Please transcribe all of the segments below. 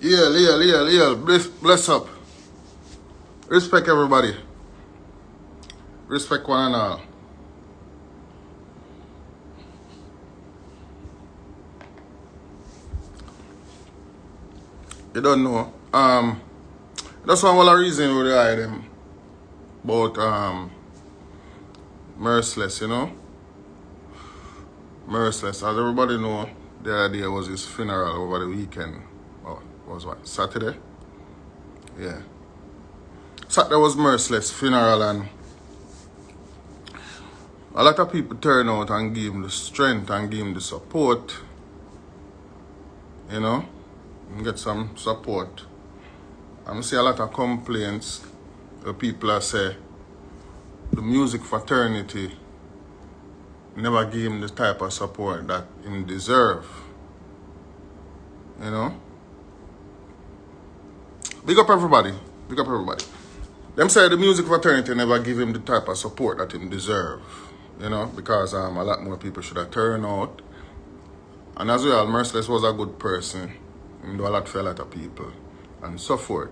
Yeah. Bless up. Respect everybody. Respect one and all. You don't know. That's one of the reason we hide them about merciless, you know? Merciless. As everybody know, the idea was his funeral over the weekend. Oh, was what? Saturday? Yeah. Saturday was merciless funeral, and a lot of people turn out and give him the strength and give him the support. You know? And get some support. I see a lot of complaints. The people are say the music fraternity never give him the type of support that he deserve. You know? Big up everybody. Big up everybody. Them say the music fraternity never give him the type of support that he deserve. You know? Because a lot more people should have turned out. And as well, Merciless was a good person. He do a lot for a lot of people. And so forth.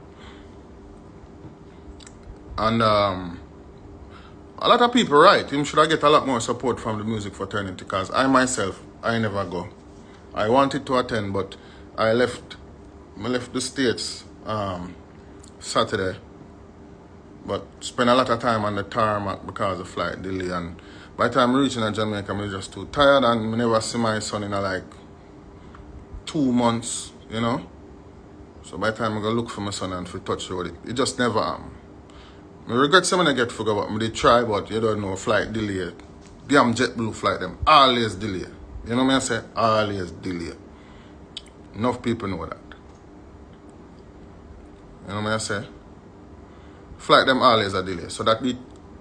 And a lot of people right. Him should have get a lot more support from the music fraternity, because I myself, I never go. I wanted to attend, but I left the States Saturday. But spent a lot of time on the tarmac because of flight delay, and by the time reaching Jamaica, I was just too tired, and I never see my son in like 2 months, you know. So by the time I go look for my son and for touch with it just never I regret some I get forgot about me. They try, but you don't know, flight delay. Damn JetBlue flight them always delay. You know what I say? Always delay. Enough people know that. You know what I say? Flight them always a delay. So that did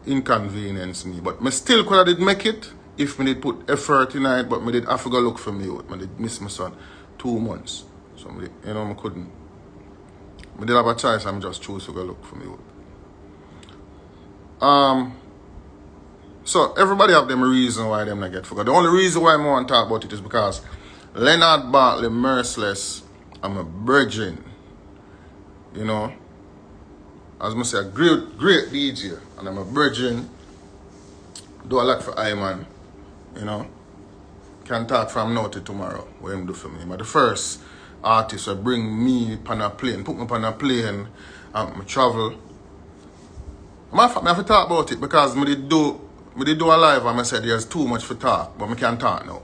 inconvenience me. But me still could have did make it if me did put effort in it, but me did have to go look for me out. Me did miss my son 2 months. So me did, you know, I couldn't. Me did have a choice, I'm just choose to go look for me out. So everybody have them reason why them not get forgot. The only reason why I want to talk about it is because Leonard Bartley Merciless, I'm a virgin. You know, as I say, a great DJ, and I'm a virgin. Do a lot for Iman, you know. Can talk from now to tomorrow. What him do for me? I'm the first artist that bring me on a plane, put me on a plane, and travel. I have to talk about it because I did do a live and I said there's too much for talk, but I can't talk now.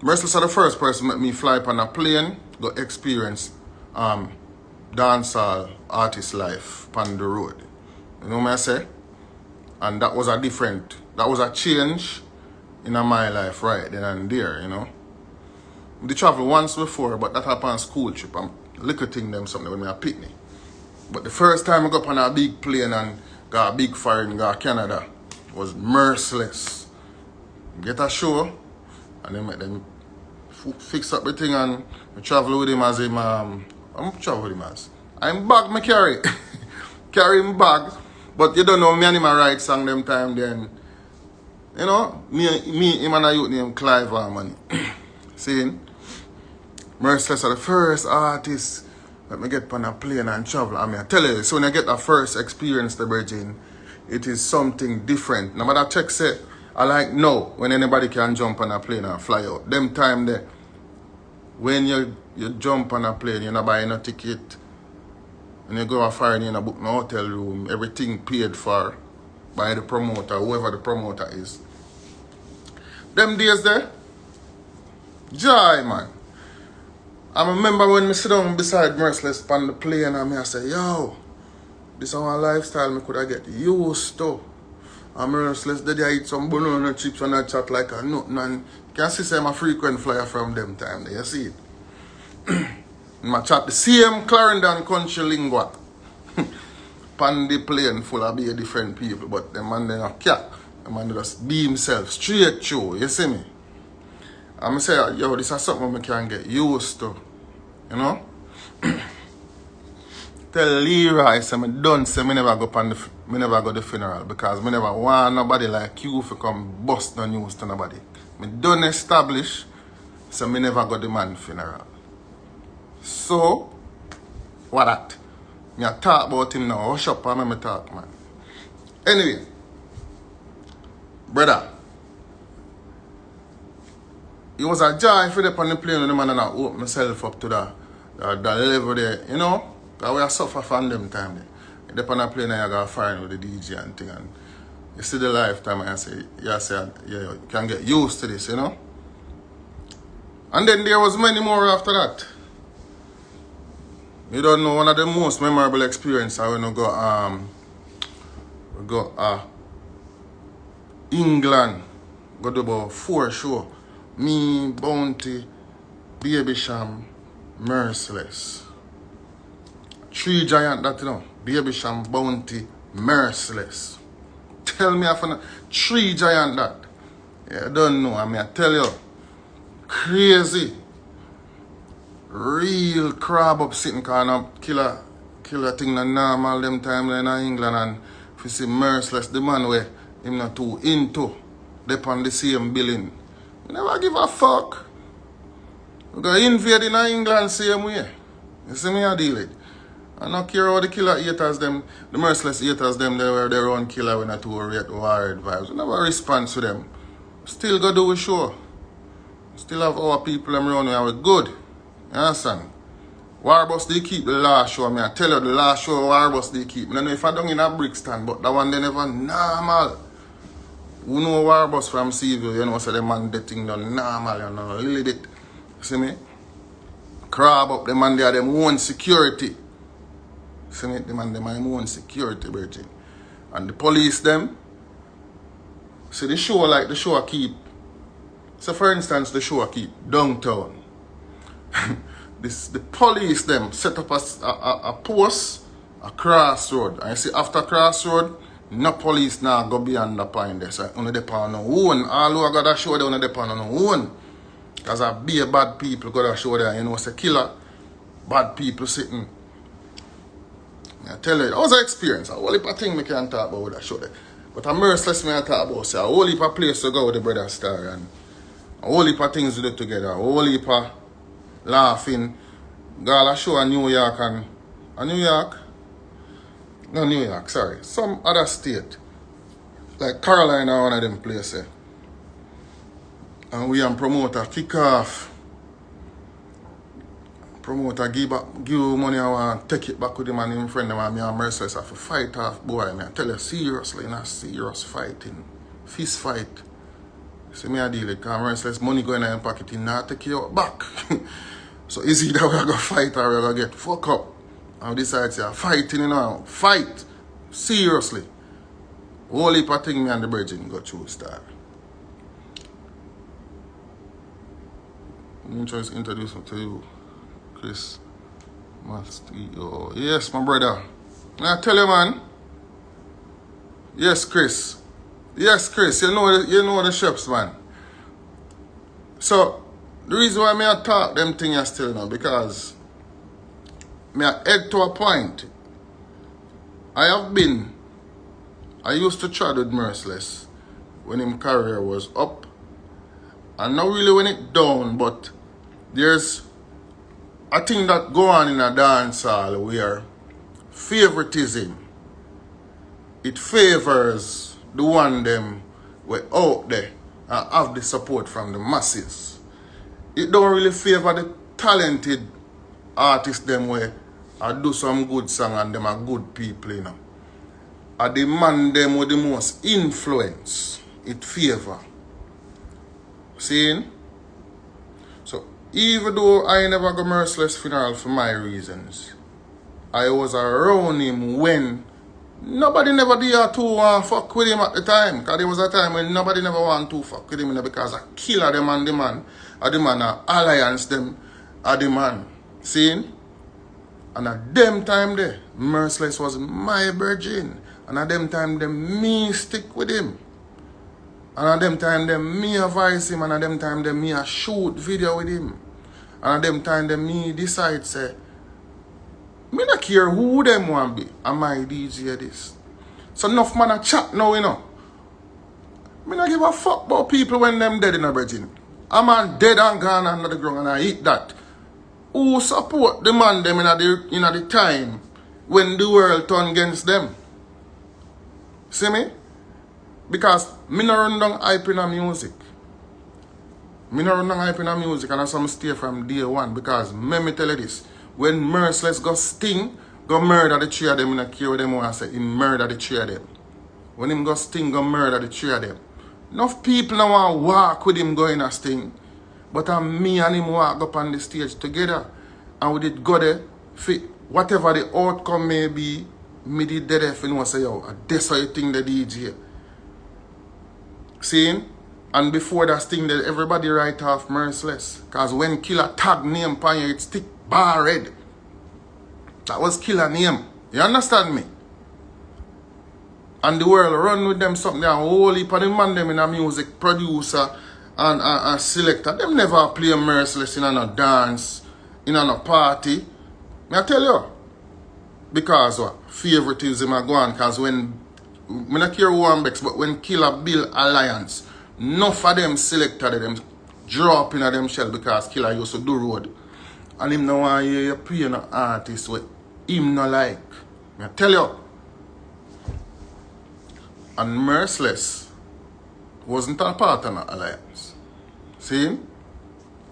Merciless are the first person that made me fly on a plane, go experience dancehall artist life on the road. You know what I say? And that was a change in my life right then and there, you know. I travel once before, but that happened on school trip. I'm little thing them something when I picnic. But the first time I got on a big plane and got a big foreign, got Canada, was Merciless. Get a show, and then make them fix up the thing, and I travel with him as him, I'm travel with him as. I'm bag me carry. Carry him bag. But you don't know, me and him a write song them time then. You know, me him and a youth named Clive Harmony. Seeing? Merciless are the first artist. Let me get on a plane and travel. I mean, I tell you, so when I get that first experience, the Virgin, it is something different. No matter check say, I like no, when anybody can jump on a plane and fly out. Them time there, when you jump on a plane, you're not buying a ticket. When you go a foreign, you're not book no hotel room. Everything paid for by the promoter, whoever the promoter is. Them days there, joy, man. I remember when I sit down beside Merciless on the plane and I say, yo, this is our lifestyle I could have get used to. And Merciless, did I eat some banana chips and I chat like a nut, and you can see I'm a frequent flyer from them time there, you see it. I chat the same Clarendon country lingua. Pan the plane full of be different people, but the man then a cat. The man just be himself straight through, you see me? And I say, yo, this is something I can get used to. You know? Tell Leroy, say, I don't say I never go to the funeral because I never want nobody like you to come bust no news to nobody. I don't establish, so I never go to the man's funeral. So, what that? Me a talk about him now. Hush up and let me talk, man. Anyway, brother, it was a joy for the on the plane with the man and I open myself up to the level there, you know? Because we are suffer from them time there. You on the plane and you got fine with the DJ and thing, and you see the lifetime and you say, yeah, you can get used to this, you know? And then there was many more after that. You don't know, one of the most memorable experiences when we go England, go do about 4 shows. Me, Bounty, Baby Sham, Merciless. 3 giant that, you know. Baby Sham, Bounty, Merciless. Tell me if 3 giant that. Yeah, I don't know. I tell you. Crazy. Real crab up sitting kind of killer thing na normal them time in England, and if you see Merciless, the man where him not too into, they on the same building. We never give a fuck. We go invade in England same way. You see me I deal it. I don't care how the killer haters them, the Merciless haters them, they were their own killer when not too worried vibes. We never respond to them. Still go do a show. Still have our people them around here, we're good. You understand? Warbus they keep the last show. I tell you the last show Warbus they keep. I don't know if I don't in a Brixton, but that one they never normal. Who know Warbus from Seaville, you know, so the man they thing done normal, you know, a little bit. See me? Crab up the man they are them own security. See me? The man they my own security, virgin. And the police them. See the show like the show keep. So for instance the show keep downtown. The police them set up a post, a crossroad. And you see after crossroad, no police now go beyond the point there. So only depend on own. All who got to show they only depend on own. Because I be a bad people got to show there. You know, it's a killer. Bad people sitting. I tell you, that was an experience. A whole heap of things I can't talk about with that show there. But a Merciless I talk about. So a whole heap of place to go with the brother star. And a whole heap of things we do together. A whole heap of laughing. Got a show in New York and New York? No, New York, sorry. Some other state. Like Carolina, one of them places. And we and promoter kick off. Promoter give money and want take it back with him and him friend them and me and Merciless have to fight off boy. I tell you seriously, not serious fighting. Fist fight. See me I deal with because Merciless money going in your pocket, he not take you back. So is either we're going to fight or we're going to get fucked up. And we decide to fighting, you know. Fight. Seriously. Whole heap of things me and the virgin go through start. Let me try to introduce him to you. Chris Mastillo. Yes, my brother. I tell you, man. Yes, Chris. Yes, Chris. You know the chefs, man. So, the reason why I talk them things still now, because I head to a point. I used to try with Merciless when his career was up. And not really when it down, but there's a thing that go on in a dance hall where favoritism, it favors the one them were out there and have the support from the masses. It don't really favor the talented artists them where I do some good song and them are good people, you know. I the man them with the most influence, it favor. Seeing? So even though I never go Merciless funeral for my reasons, I was around him when nobody never did to fuck with him at the time. Because there was a time when nobody never want to fuck with him, you know, because I killer them and the man alliance them are the man. Seeing? And at them time there, Merciless was my virgin. And at them time them me stick with him. And at them time them me advise him. And at them time them me a shoot video with him. And at them time them me decide say, me not care who them want be. Am I DJ this? So enough man a chat now, you know. Me not give a fuck about people when them dead in a virgin. A man dead and gone under the ground and I eat that. Who support the man them in the time when the world turn against them? See me? Because me no run down hype in a music. Me no run down hype in a music and I some stay from day one. Because let me tell you this. When Merciless go sting, go murder the three of them, in a care what them want to say. He murder the three of them. When him go sting, go murder the three of them. Enough people now want to walk with him going a sting. But me and him walk up on the stage together. And we did go there. Whatever the outcome may be, me did there if you know say, yo, that's how you think the DJ. See? And before that sting, that everybody write off Merciless. Because when Killer tag name pan you, it stick bar red. That was Killer name. You understand me? And the world run with them something. And whole heap of the man them in a music producer and selector. Them never play Merciless in a dance, in a party. I tell you. Because what? Favoritism are gone. Because when, I don't care who I'm but when Killer build alliance, enough of them selector them drop in them shell because Killer used to do road. And him no want you play an artist with him no like. I tell you. And Merciless wasn't a part of the alliance. See?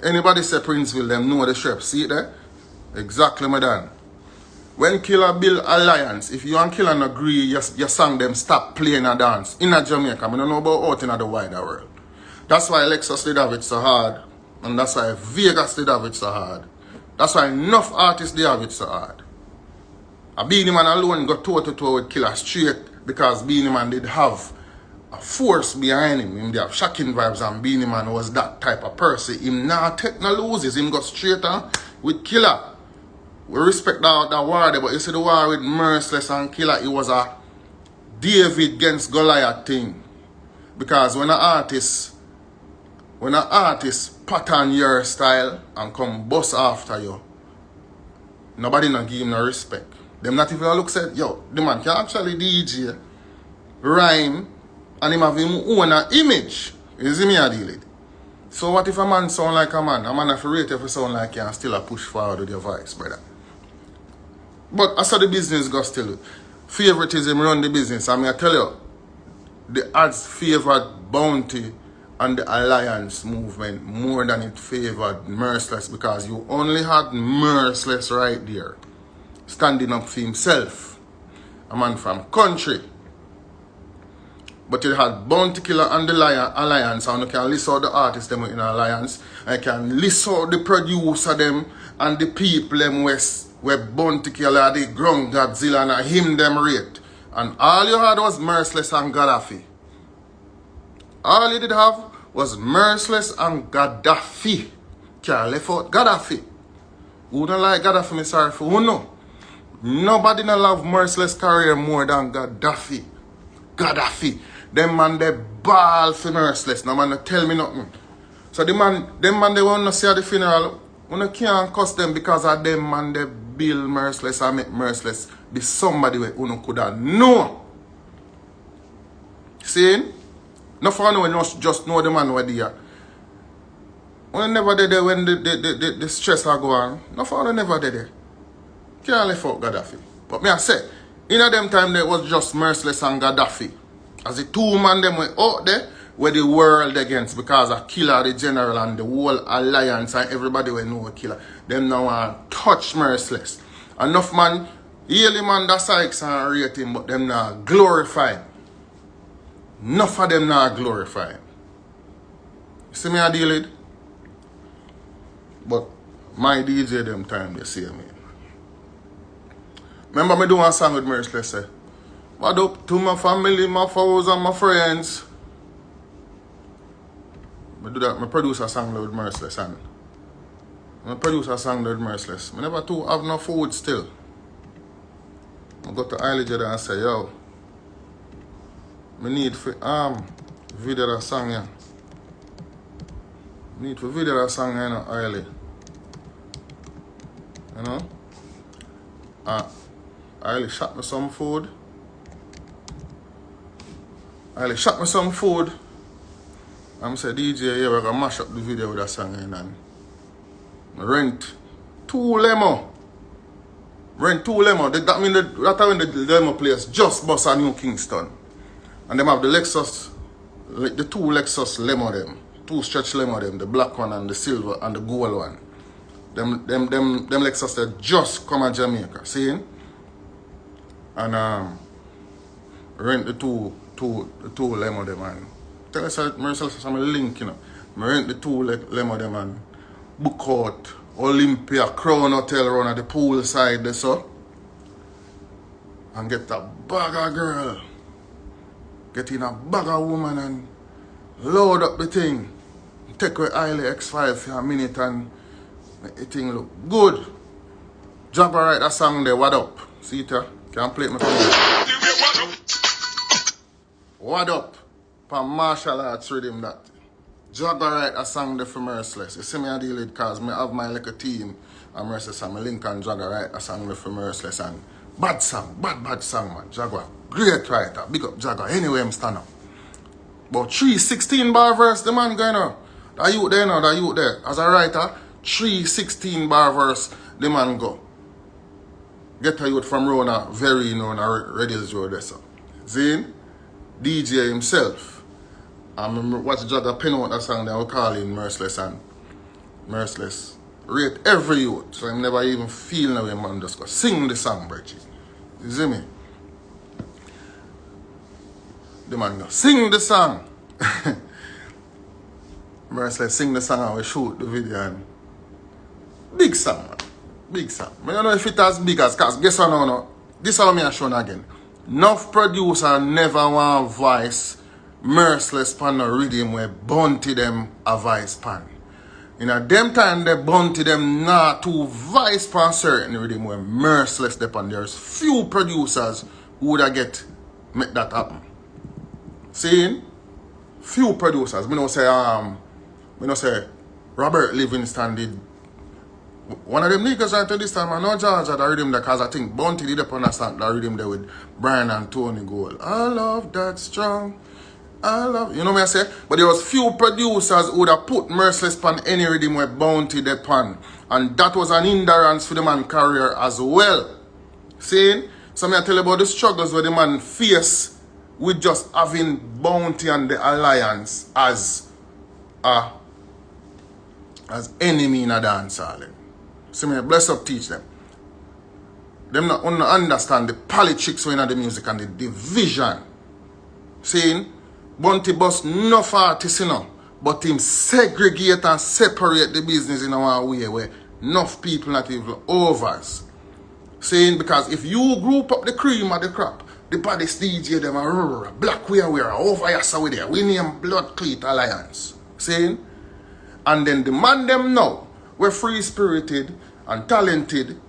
Anybody say Princeville, them know the chef. See it there? Exactly, madam. When Killer build alliance, if you and Killer not agree, your song them stop playing a dance. In a Jamaica, I don't know about out in the wider world. That's why Lexus did have it so hard. And that's why Vegas did have it so hard. That's why enough artists they have it so hard. A Beenie Man alone got toe-to-toe with Killer straight because Beenie Man did have a force behind him. Him they have shocking vibes and Beenie Man was that type of person. Him not take no loses. Him got straight on with Killer. We respect that war there, but you see the war with Merciless and Killer, it was a David against Goliath thing. Because when an artist pattern your style and come bust after you, nobody not give him no respect. Them not even look said, yo, the man can actually DJ, rhyme, and him have him own an image. You see me I deal it. So what if a man sound like a man? A man have to rate if he sound like you and still a push forward with your voice, brother. But as the business goes still, favoritism run the business. I mean, I tell you, the odds favored Bounty and the Alliance movement more than it favored Merciless because you only had Merciless right there, standing up for himself. A man from country. But you had Bounty Killer and the Alliance, and you can list out the artists them in Alliance, and you can list out the producer them and the people them where Bounty Killer, the Ground Godzilla, and him them rate. And all you had was Merciless and Gaddafi. All you did have was Merciless and Gaddafi. Can't left out Gaddafi. Who don't like Gaddafi, me sorry for who no. Nobody don't love Merciless career more than Gaddafi. Gaddafi. Them man they ball for Merciless. No man they tell me nothing. So them man they want to see at the funeral. You can't cuss them because of them man they build Merciless and make Merciless be somebody where you could have know. See? No for no one just know the man where they are. When never there when the stress are go on. No for no never there. Can't left out Gaddafi. But me I say, in a them time there was just Merciless and Gaddafi. As the two man them were out there where the world against because of Killer the General and the whole alliance and everybody will know a Killer. Them now want touch Merciless. Enough man, really man that Sykes and rate him, but them now glorify him. Enough of them now glorify him. You see me I deal it? But my DJ them time they see me. Remember me do one song with Merciless say, what up to my family, my foes and my friends. I do that, I produce a song with Merciless and I produce a song with Merciless. I never too have no food still. I go to Eilidge and say, yo, I need for video that song yeah. Need for video that song you know, Eilidge. You know? Eilidge shot me some food. I shot me some food. I'm say DJ, yeah, we're gonna mash up the video with that song and rent 2 lemo. Rent 2 lemo. That mean that when the lemo place just bust a New Kingston. And them have the Lexus, the 2 Lexus lemo them. 2 stretch lemo them. The black one and the silver and the gold one. Them Lexus that just come to Jamaica. See? And rent the two lemo them and tell us merciless some link, you know. I rent the 2 lemo them and book out Olympia Crown Hotel around at the pool side there, so. And get a bag of girl. Get in a bag of woman and load up the thing. Take away Iley X5 for a minute and make the thing look good. Jabba write that song there, what up? See it here? Can play it my phone. What up? For martial arts rhythm that. Jagger write a song there for Merciless. You see me I deal with because I have my little team and Merciless and my link and Jagger write a song there for Merciless and bad song, bad song man. Jagger, great writer. Big up Jagger. Anyway I'm stand up. But 316 bar verse the man going on. That youth there now, that youth there. As a writer, 316 bar verse the man go. Get a youth from Rona, very known Red Hills Road there, so. Zane, DJ himself. I remember watch Jagger pen out that song that I call him Merciless and Merciless. Rate every youth. So I never even feel no way man just go sing the song, Bridget. You see me? The man go sing the song. Merciless sing the song and we shoot the video and big song man. Big song. I don't know if it as big as cause guess what no. This is how me I show again. Enough producer never want voice Merciless pan no rhythm where bounty them a vice pan. In a them time they bounty them not to vice pan certain rhythm where Merciless depend. There's few producers who would get make that happen. Seeing? Few producers. Me no say Robert Livingston did one of them niggas right to this time I know Georgia that rhythm there cause I think Bounty did up understand that rhythm there with Brian and Tony Gold. I love that strong. I love, you know what I say? But there was few producers who would have put Merciless pan any rhythm where Bounty they pan. And that was an hindrance for the man career as well. See? So I tell you about the struggles where the man face with just having Bounty and the Alliance as enemy in a dance hall. So I bless up teach them. Them not understand the politics in the music and the division. Seeing? Bounty bust no artists, you know, but him segregate and separate the business in a way where enough people not even overs. Saying because if you group up the cream of the crop, the baddest DJ them are black we are over here so we there. We name Blood Cleat Alliance. Saying? And then the man them now, we're free spirited and talented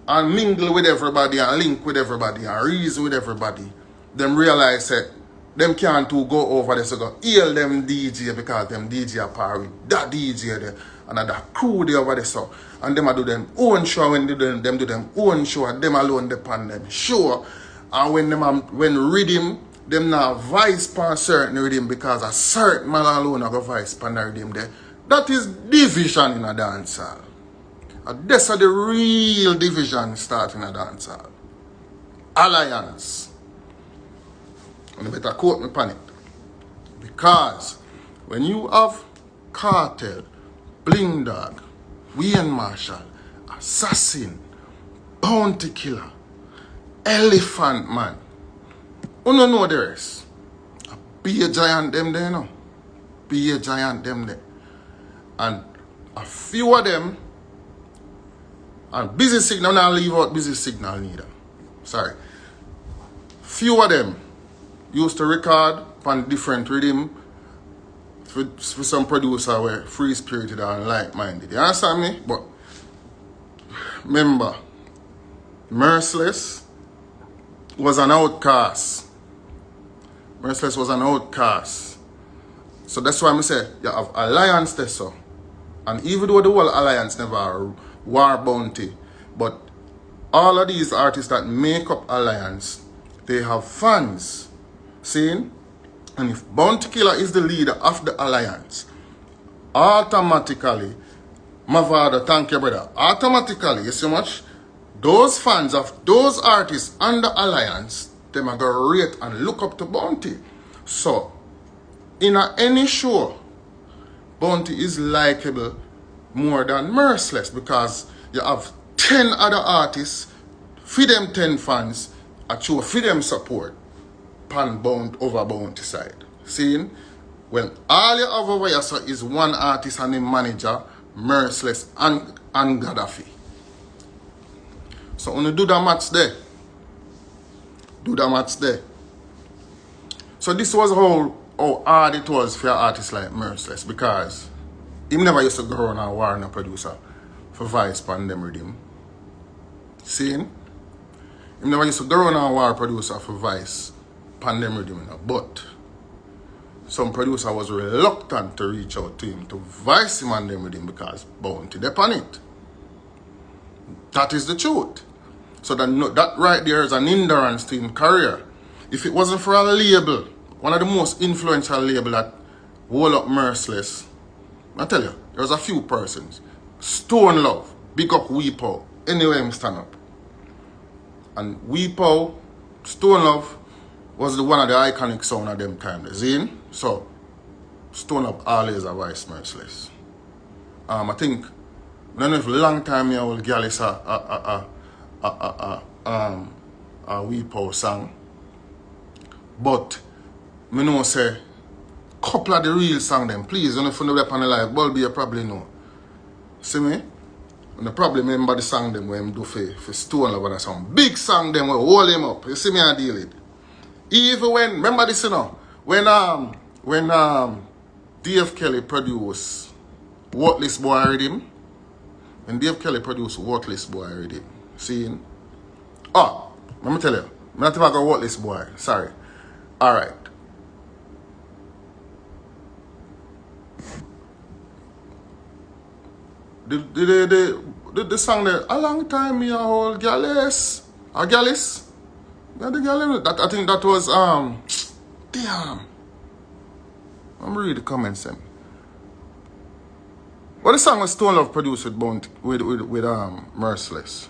and mingle with everybody and link with everybody and reason with everybody. Them realize that them can't to go over there so go heal them DJ because them DJ are par with that DJ there and that crew there over there so. And them a do them own show when they do them own show and them alone depend them show. And when rhythm, them now vice pan certain rhythm because a certain man alone go vice pan rhythm there. That is division in a dance hall. And that's how the real division start in a dance hall. Alliance. And you better quote me on it. Because when you have Cartel, Bling Dog, Wayne Marshall, Assassin, Bounty Killer, Elephant Man, you don't know the rest. Be a giant them there, no? Be a giant them there. And a few of them, and Busy Signal, now leave out Busy Signal neither. Sorry. Few of them used to record on different rhythm for some producer were free spirited and like-minded. You understand me? But remember, Merciless was an outcast. Merciless was an outcast. So that's why I say you have alliance there so. And even though the whole alliance never are war bounty, but all of these artists that make up alliance, they have fans. Seeing? And if Bounty Killer is the leader of the alliance, automatically Mavado, thank you, brother. Automatically, you see much? Those fans of those artists under Alliance, them are going to rate and look up to Bounty. So, in any show, Bounty is likable more than Merciless because you have 10 other artists, for them 10 fans, a show for them support, pan bound over Bounty side. Seeing? When all you have over here so is one artist and a manager, Merciless and Gaddafi. So when you do the match there, So this was how hard it was for artists like Merciless because he never used to go around and warn a producer for Vice Pandem Rhythm. Seeing? He never used to go around and warn a producer for Vice Pandem Rhythm. But some producer was reluctant to reach out to him to Vice him and them with him because Bounty depend it. That is the truth. So that right there is an hindrance to his career. If it wasn't for a label, one of the most influential label that hold up Merciless, I tell you, there's a few persons. Stone Love, big up Weepo, anywhere him stand up. And Weepo, Stone Love, was one of the iconic sound of them time. See? So, Stone Love always a Vice Merciless. I think, I don't know if a long time here will girl is a Weepo song. But, I know say, couple of the real song them, please, if you know up on the live, Bulby you probably know. See me? And I probably remember the song them when him do for Stone Love and some big song them will hold him up. You see me I deal it. Even when, remember this, you know, when Dave Kelly produced Worthless Boy Rhythm, when Dave Kelly produced Worthless Boy Rhythm, seeing? Oh, let me tell you, I'm not even going Worthless Boy, sorry. Alright. The song there, a long time me a whole Gallus. A Gallus? Yeah, the girl, that I think that was damn. I'm read the comments then. What the song was Stone Love produced with Merciless.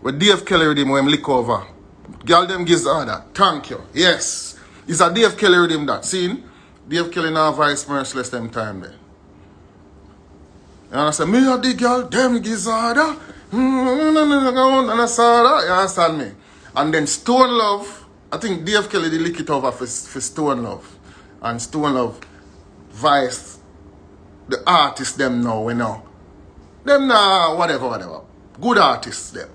With Dave Kelly with him when him lick over. Girl them gives that. Thank you. Yes. It's a Dave Kelly with him that. See? Dave Kelly now Vice Merciless them time there. And I say, me a the girl, them gizzarda. And I saw that. You understand me? And then Stone Love, I think Dave Kelly did lick it over for Stone Love. And Stone Love Vice, the artists them now, we know. Them now, whatever. Good artists them.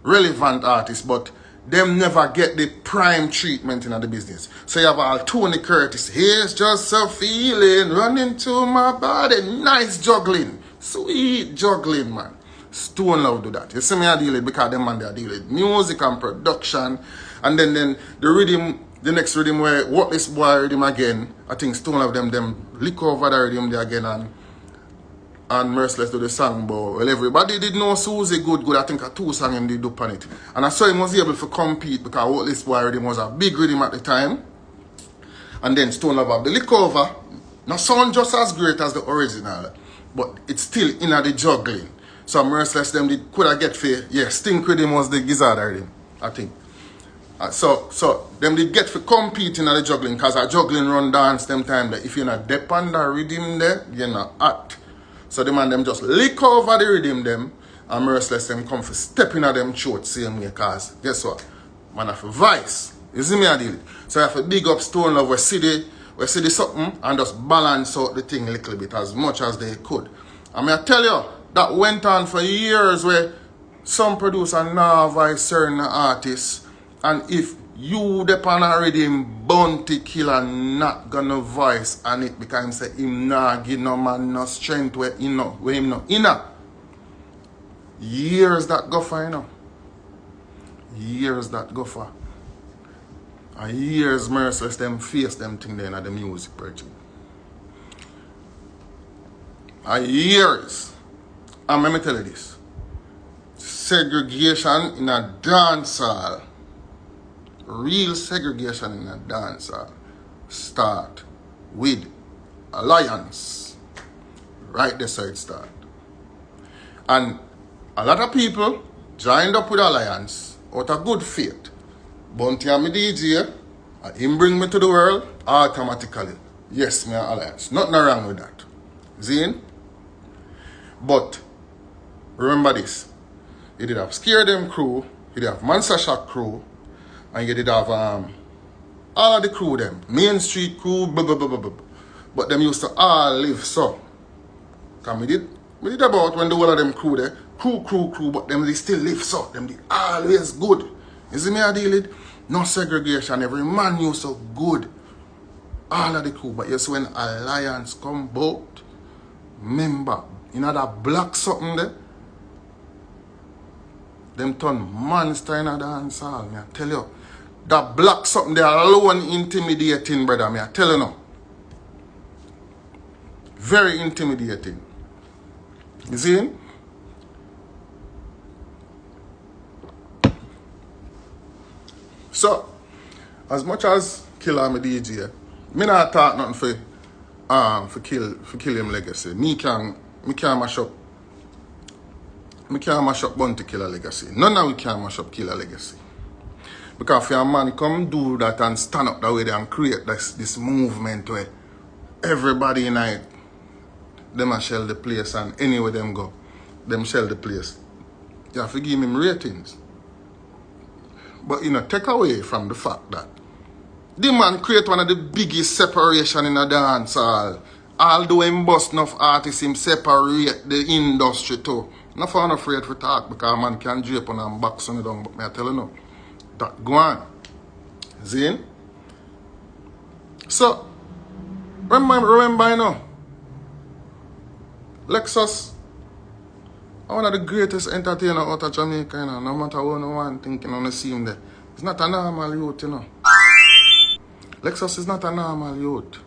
Relevant artists, but them never get the prime treatment in the business. So you have all Tony Curtis, here's just a feeling, running to my body, nice juggling, sweet juggling, man. Stone Love do that. You see me I deal it because them man they deal with music and production. And then the rhythm, the next rhythm where Worthless Boy rhythm again, I think Stone Love them lick over the rhythm there again and Merciless do the song, but well, everybody did know Susie good. I think a 2 song him did do on it. And I saw him was able to compete because Worthless Boy rhythm was a big rhythm at the time. And then Stone Love have the lick over. Not sound just as great as the original, but it's still in the juggling. So Merciless them did could have get for Stink Rhythm was the gizzard rhythm, I think. So them did get for competing at the juggling because a juggling run dance them time there. If you're not dep on the rhythm there, you're not act. So the man them just lick over the rhythm them and Merciless them come for stepping at them throat same way cause guess what? Man have a Vice. You see me I deal it. So you have to big up Stone Love we see the something and just balance out the thing a little bit as much as they could. I mean I tell you, that went on for years where some producer now Vice certain artists and if you depend on rhythm Bounty Killer not gonna Voice on it because him say him nah give no man no strength where him no inner. Years that go for, you know. Years that go for. And years Merciless them face them thing then at the music purchase. And years. And let me tell you this. Segregation in a dance hall. Real segregation in a dance hall start with Alliance. Right there so it start. And a lot of people joined up with Alliance out of good faith. Bunty and me DJ, and him bring me to the world automatically. Yes, me and Alliance. Nothing wrong with that. Zine? But remember this. You did have Scare Them crew, you did have Monster Shock crew, and you did have all of the crew them. Main Street crew, blah, blah, blah, blah, blah. But them used to all live so. Cause we did about when the whole of them crew there, crew, but them they still live so. Them they always good. You see me I deal with? No segregation, every man used so good. All of the crew. But you see when Alliance come about, remember, you know that black something there? Them turn monster in a dance hall, me I tell you. That black something there alone intimidating, brother, me I tell you now. Very intimidating. You see? So, as much as Killer me DJ, me not talk nothing for kill him legacy. Me can't mash up Bunty Killer legacy. None of we can mash up Killer legacy. Because if a man come do that and stand up that way and create this movement where everybody in it, them a shell the place and anywhere them go, them shell the place. You have to give him ratings. But you know, take away from the fact that the man create one of the biggest separation in a dance hall. Although him bust enough artists, him separate the industry too. Not for afraid to talk because a man can drape on and box on it down, but me I tell you no. That go on. Zine? So, remember you know, Lexus one of the greatest entertainers out of Jamaica, you know, no matter what no one thinking on the scene there. It's not a normal youth, you know. Lexus is not a normal youth.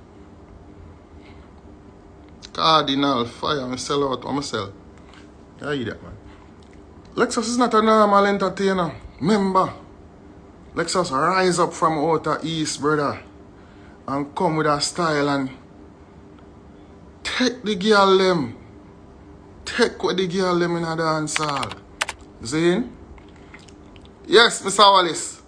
Cardinal, fire, I sell out for myself. You hear that, man? Lexus is not a normal entertainer. Remember, Lexus rise up from outer east, brother, and come with a style and take the girl them. Take what the girl them in a dance hall. Zine? Yes, Mr. Wallace.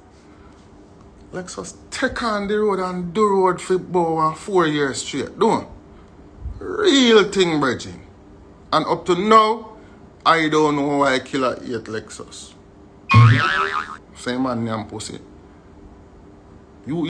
Lexus take on the road and do road for about 4 years straight. Don't. Real thing, bridging. And up to now, I don't know why Killer hate Lexus. Same man name pussy. You